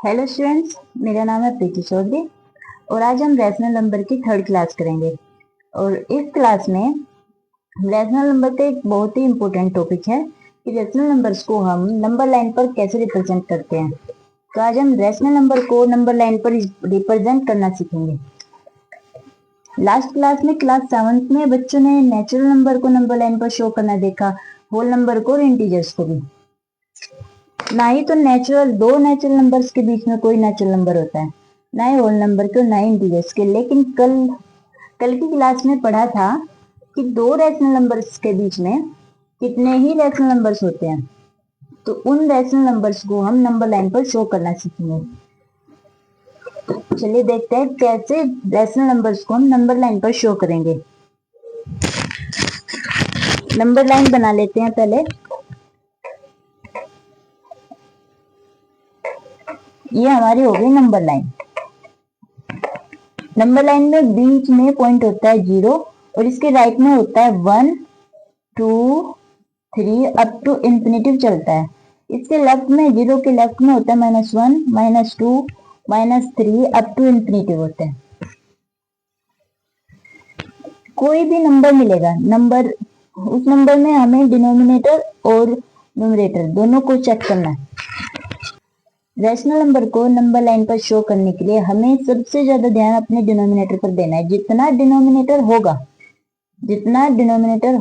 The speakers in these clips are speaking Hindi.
हेलो स्टूडेंट्स, मेरा नाम है प्रीति चौधरी और आज हम रैशनल नंबर की थर्ड क्लास करेंगे। और इस क्लास में रैशनल नंबर का एक बहुत ही इम्पोर्टेंट टॉपिक है कि रैशनल नंबर्स को हम नंबर लाइन पर कैसे रिप्रेजेंट करते हैं। तो आज हम रैशनल नंबर को नंबर लाइन पर रिप्रेजेंट करना सीखेंगे। लास्ट क्लास में क्लास 7th में बच्चों ने नेचुरल नंबर को नंबर लाइन पर शो करना देखा, होल नंबर को और इंटीजर्स को भी। ना ही तो दो नेचुरल नंबर्स के बीच में कोई नेचुरल नंबर होता है, ना ही होल नंबर के और ना ही इंटीजर्स के। लेकिन कल की क्लास में पढ़ा था कि दो रैशनल नंबर्स के बीच में कितने ही रैशनल नंबर्स होते हैं। तो उन रैशनल नंबर्स को हम नंबर लाइन पर शो करना सीखेंगे। चलिए देखते हैं कैसे रैशनल नंबर्स को हम नंबर लाइन पर शो करेंगे। नंबर लाइन बना लेते हैं पहले। ये हमारी हो गई नंबर लाइन। नंबर लाइन में बीच में पॉइंट होता है 0 और इसके राइट में होता है 1 2 3 अप टू इंफिनिटिव चलता है। इसके लेफ्ट में 0 के लेफ्ट में होता है -1 -2 -3 अप टू इंफिनिटिव होता है। कोई भी नंबर मिलेगा, उस नंबर में हमें डिनोमिनेटर और न्यूमरेटर दोनों को चेक करना है। रैशनल नंबर को नंबर लाइन पर शो करने के लिए हमें सबसे ज्यादा ध्यान अपने डिनोमिनेटर पर देना है। जितना डिनोमिनेटर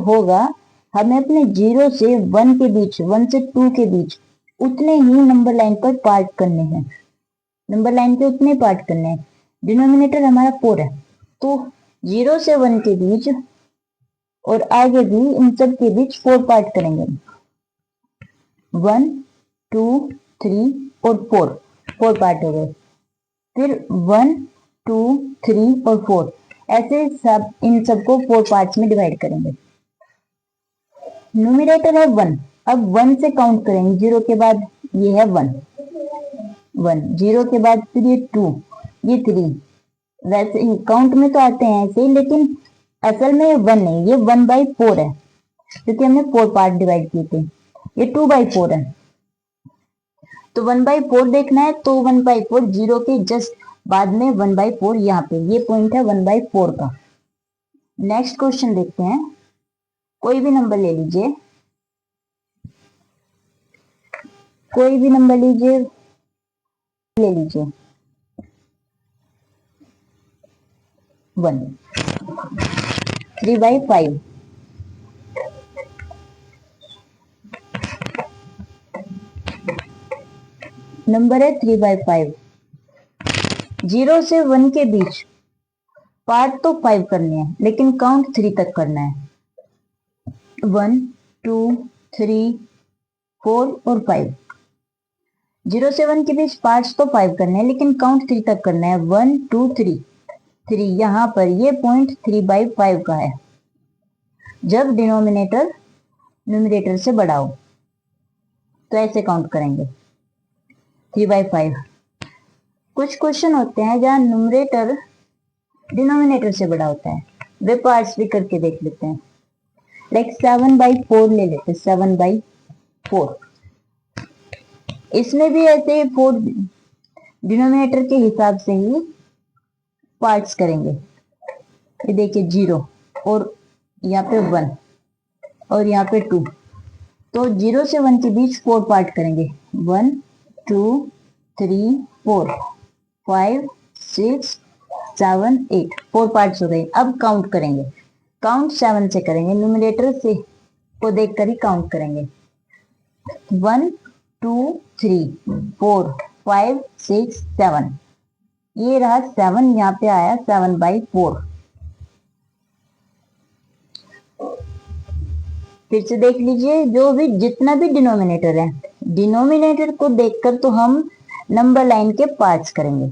होगा हमें अपने 0 से 1 के बीच, 1 से 2 के बीच उतने ही नंबर लाइन पर पार्ट करने हैं। नंबर लाइन के उतने पार्ट करने हैं। डिनोमिनेटर हमारा 4 है, तो 0 से 1 के बीच और आगे भी इन सब के बीच 4 पार्ट करेंगे। 1 2 3 और 4 पार्ट हो गए। फिर 1 2 3 और 4 ऐसे सब इन सबको 4 पार्ट्स में डिवाइड करेंगे। न्यूमरेटर है 1, अब 1 से काउंट करेंगे। 0 के बाद ये है 1 0 के बाद फिर ये 2 ये 3। वैसे काउंट में तो आते हैं ऐसे ही, लेकिन असल में ये 1 नहीं, ये 1/4 है क्योंकि हमने 4 पार्ट डिवाइड किए थे। ये 2/4 है, तो 1/4 देखना है तो 1/4 0 के जस्ट बाद में 1/4 यहाँ पे ये पॉइंट है 1/4 का। नेक्स्ट क्वेश्चन देखते हैं। कोई भी नंबर ले लीजिए, कोई भी नंबर ले लीजिए 1 3/5 नंबर है 3/5। 0 से 1 के बीच पार्ट तो 5 करने हैं लेकिन काउंट 3 तक करना है। 1 2 3 4 और 5। 0 से 1 के बीच पार्ट्स तो 5 करने हैं लेकिन काउंट 3 तक करना है। 1 2 3 यहाँ पर ये पॉइंट 3/5 का है। जब डिनोमिनेटर न्यूमरेटर से बड़ा हो तो ऐसे काउंट करेंगे 3/5। कुछ क्वेश्चन होते हैं जहां न्यूमरेटर डिनोमिनेटर से बड़ा होता है, वे पार्ट्स भी करके देख लेते हैं। लाइक 7/4 ले लेते हैं। 7/4 इसमें भी ऐसे 4 डिनोमिनेटर के हिसाब से ही पार्ट्स करेंगे। ये देखिए 0 और यहाँ पे 1 और यहाँ पे 2, तो 0 से 1 के बीच 4 पार्ट करेंगे। 1 2 3 4 5 6 7 8 4 पार्ट्स हो गए। अब काउंट करेंगे, काउंट 7 से करेंगे। न्यूमरेटर से को देखकर ही काउंट करेंगे। 1 2 3 4 5 6 7 ये रहा 7, यहाँ पे आया 7/4। फिर से देख लीजिए, जो भी जितना भी डिनोमिनेटर है, डिनोमिनेटर को देखकर तो हम नंबर लाइन के पार्ट्स करेंगे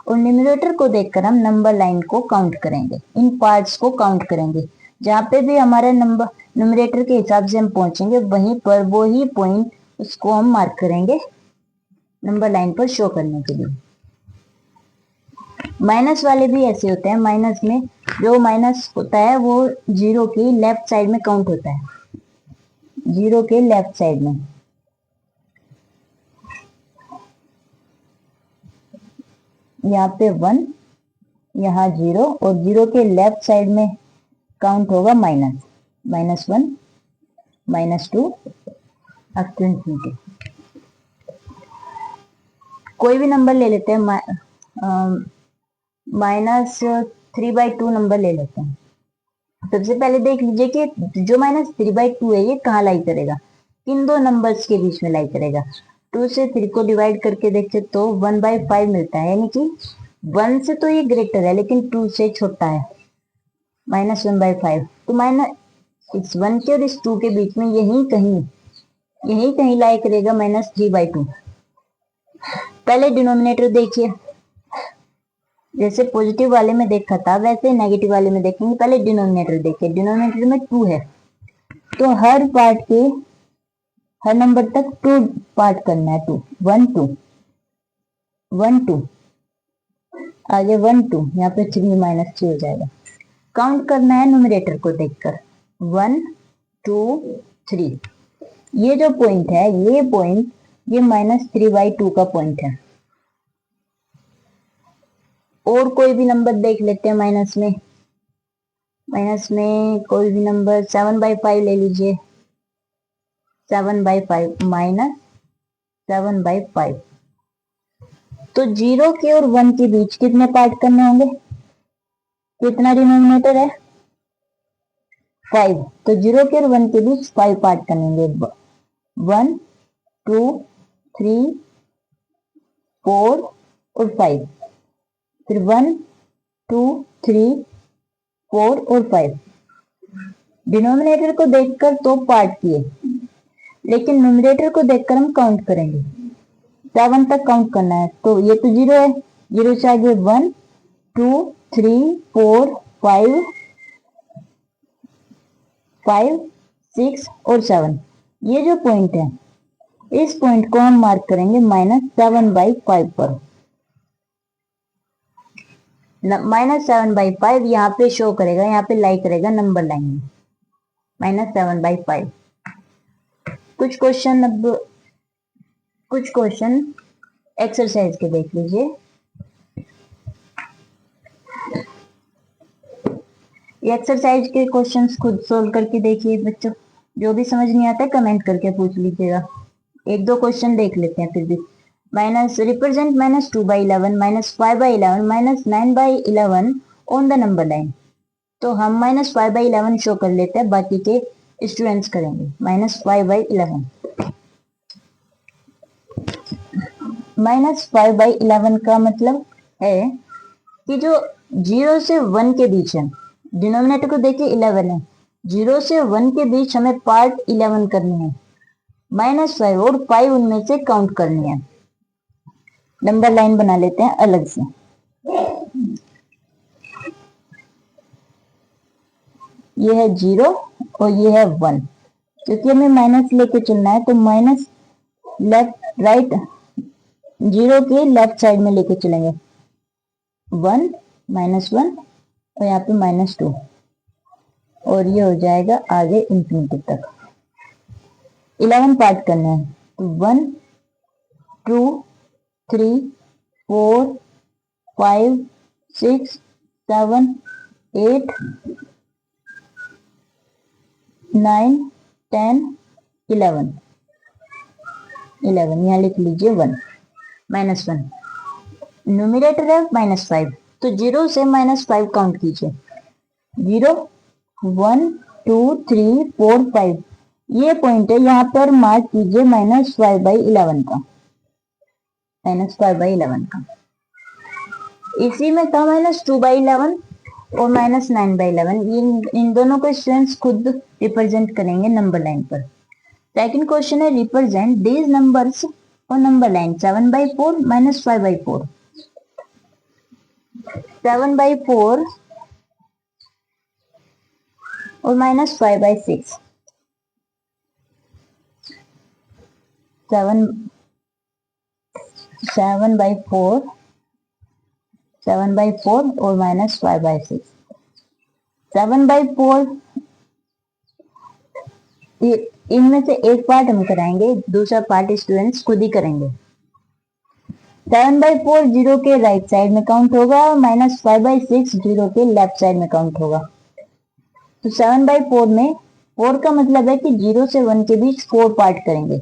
और न्यूमरेटर को देखकर हम नंबर लाइन को काउंट करेंगे। इन पार्ट्स को काउंट करेंगे। जहाँ पे भी हमारे नंबर न्यूमरेटर के हिसाब से हम पहुंचेंगे वहीं पर वो ही पॉइंट उसको हम मार्क करेंगे नंबर लाइन पर शो करने के लिए। माइनस वाले भी ऐसे होते हैं। माइनस में जो माइनस होता है वो 0 की लेफ्ट साइड में काउंट होता है। 0 के लेफ्ट साइड में यहाँ पे 1, यहाँ 0 और 0 के लेफ्ट साइड में काउंट होगा माइनस, -1, -2 अप टू इन्फिनिटी। कोई भी नंबर ले लेते हैं, -3/2 नंबर ले लेते हैं। सबसे पहले देख लीजिए कि जो -3/2 है ये कहाँ लाई करेगा, किन दो नंबर्स के बीच में लाई करेगा। 2 से 3 को डिवाइड करके देखते तो 1/5 मिलता है, यानी कि 1 से तो ये ग्रेटर है लेकिन 2 से छोटा है, -1/5। तो माइनस इस 1 के और इस 2 के बीच में यही कहीं लाई करेगा -3/2। पहले डिनोमिनेटर देखिए, जैसे पॉजिटिव वाले में देखा था वैसे नेगेटिव वाले में देखेंगे। पहले डिनोमिनेटर देखिए, डिनोमिनेटर में 2 है तो हर पार्ट के हर नंबर तक 2 पार्ट करना है। 2 1 2 1 2 आगे 1 2, यहाँ पे 3 -3 हो जाएगा। काउंट करना है न्यूमरेटर को देखकर, 1 2 3। ये जो पॉइंट है ये -3/2 का पॉइंट है। और कोई भी नंबर देख लेते हैं माइनस में कोई भी नंबर 7/5 ले लीजिए, 7/5 -7/5। तो 0 के और 1 के बीच कितने पार्ट करने होंगे, कितना डिनोमिनेटर है 5, तो 0 के और 1 के बीच 5 पार्ट करने होंगे। 1 2 3 4 और 5, फिर 1 2 3 4 और 5। डिनोमिनेटर को देखकर तो पार्ट किए, लेकिन न्यूमरेटर को देखकर हम काउंट करेंगे। 7 तक काउंट करना है, तो ये तो 0 है, 0 से आगे 1 2 3 4 5 6 और 7। ये जो पॉइंट है इस पॉइंट को हम मार्क करेंगे -7/5 पर। -7/5 यहाँ पे शो करेगा, यहाँ पे लाई करेगा नंबर लाइन में, -7/5। कुछ क्वेश्चन एक्सरसाइज के देख लीजिए। ये एक्सरसाइज के क्वेश्चंस खुद सोल्व करके देखिए बच्चों, जो भी समझ नहीं आता है कमेंट करके पूछ लीजिएगा। एक दो क्वेश्चन देख लेते हैं फिर भी। Represent -2/11, -5/11, -9/11 on the number line. तो हम -5/11 शो कर लेते हैं, बाकी के स्टूडेंट्स करेंगे। -5/11 -5/11 का मतलब है कि जो 0 से 1 के बीच है, डिनोमिनेटर को देखिए 11 है, 0 से 1 के बीच हमें पार्ट 11 करनी है, -5 और 5 उनमें से काउंट करनी है। नंबर लाइन बना लेते हैं अलग से। ये है 0 और ये है 1, क्योंकि हमें माइनस लेके चलना है तो माइनस लेफ्ट राइट 0 के लेफ्ट साइड में लेके चलेंगे, 1 -1 और यहाँ पे -2 और ये हो जाएगा आगे इंफिनिटी तक। 11 पार्ट करना है, तो 1 2 3 4 5 6 7 8 9 10 11 यहाँ लिख लीजिए 1 -1। न्यूमरेटर है -5, तो 0 से -5 काउंट कीजिए, 0 1 2 3 4 5। ये पॉइंट है, यहाँ पर मार्क कीजिए -5/11 का, -5/11 का। इसी में था -2/11 और -9/11। इन दोनों को स्टूडेंट्स खुद रिप्रेजेंट करेंगे नंबर लाइन पर। सेकंड क्वेश्चन है रिप्रेजेंट दीज नंबर्स और नंबर लाइन, 7/4 -5/4, 7/4 और -5/6, 7/4 और -5/6। 7/4 इनमें से एक पार्ट हम कराएंगे, दूसरा पार्ट स्टूडेंट्स खुद ही करेंगे। 7/4 जीरो के राइट साइड में काउंट होगा, -5/6 जीरो के लेफ्ट साइड में काउंट होगा। तो 7/4 में 4 का मतलब है कि 0 से 1 के बीच 4 पार्ट करेंगे,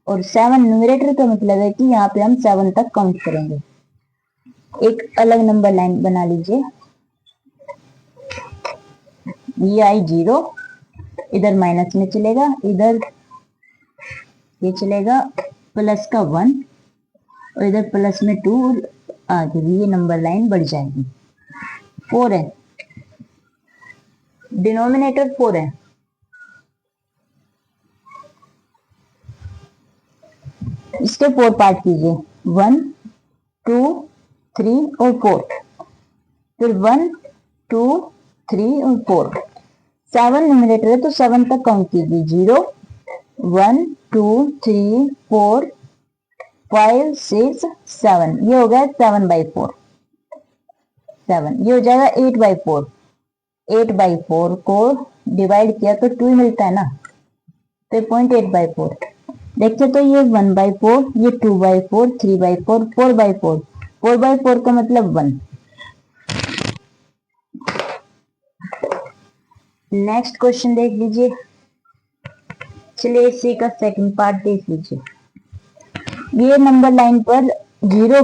और 7 न्यूमरेटर का मतलब है कि यहाँ पे हम 7 तक काउंट करेंगे। एक अलग नंबर लाइन बना लीजिए, ये आई 0, इधर माइनस में चलेगा, इधर ये चलेगा प्लस का 1, और इधर प्लस में 2, आगे भी ये नंबर लाइन बढ़ जाएगी। 4 है, डिनोमिनेटर 4 है, इसके 4 पार्ट कीजिए, 1 2 3 और 4, फिर 1 2 3 और 4। 7 न्यूमरेटर है तो 7 तक काउंट कीजिए, 0 1 2 3 4 5 6 7, ये हो गया 7/4। 7 ये हो जाएगा 8/4। 8/4 को डिवाइड किया तो 2 मिलता है ना, तो 0.8/4। देखते तो ये 1/4, ये 2/4, 3/4, 4/4। 4/4 का मतलब 1। नेक्स्ट क्वेश्चन देख लीजिए, चलिए इसी का सेकंड पार्ट देख लीजिए। ये नंबर लाइन पर जीरो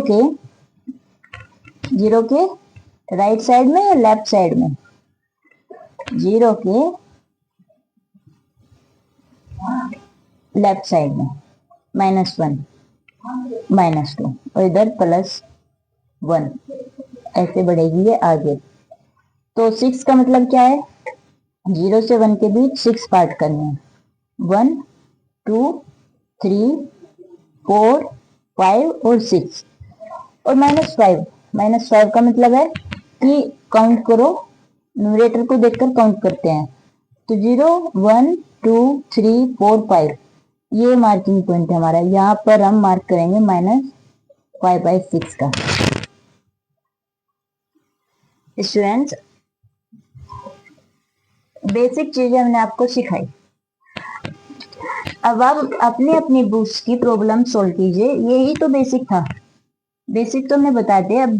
के राइट साइड में या लेफ्ट साइड में, जीरो के लेफ्ट साइड में -1 -2 और इधर +1, ऐसे बढ़ेगी ये आगे। तो 6 का मतलब क्या है, 0 से 1 के बीच 6 पार्ट करने हैं, 1 2 3 4 5 और 6, और -5। -5 का मतलब है कि काउंट करो, न्यूमरेटर को देखकर काउंट करते हैं। तो 0 1 2 3 4 5, ये मार्किंग पॉइंट है हमारा, यहाँ पर हम मार्क करेंगे -5/6 का। स्टूडेंट्स, बेसिक चीजें हमने आपको सिखाई, अब आप अपनी अपनी बुक्स की प्रॉब्लम सोल्व कीजिए। यही तो बेसिक था, बेसिक तो हमने बता दिया। अब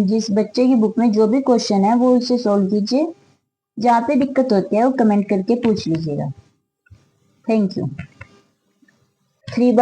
जिस बच्चे की बुक में जो भी क्वेश्चन है वो उसे सोल्व कीजिए, जहाँ पे दिक्कत होती है वो कमेंट करके पूछ लीजिएगा। Thank you. 3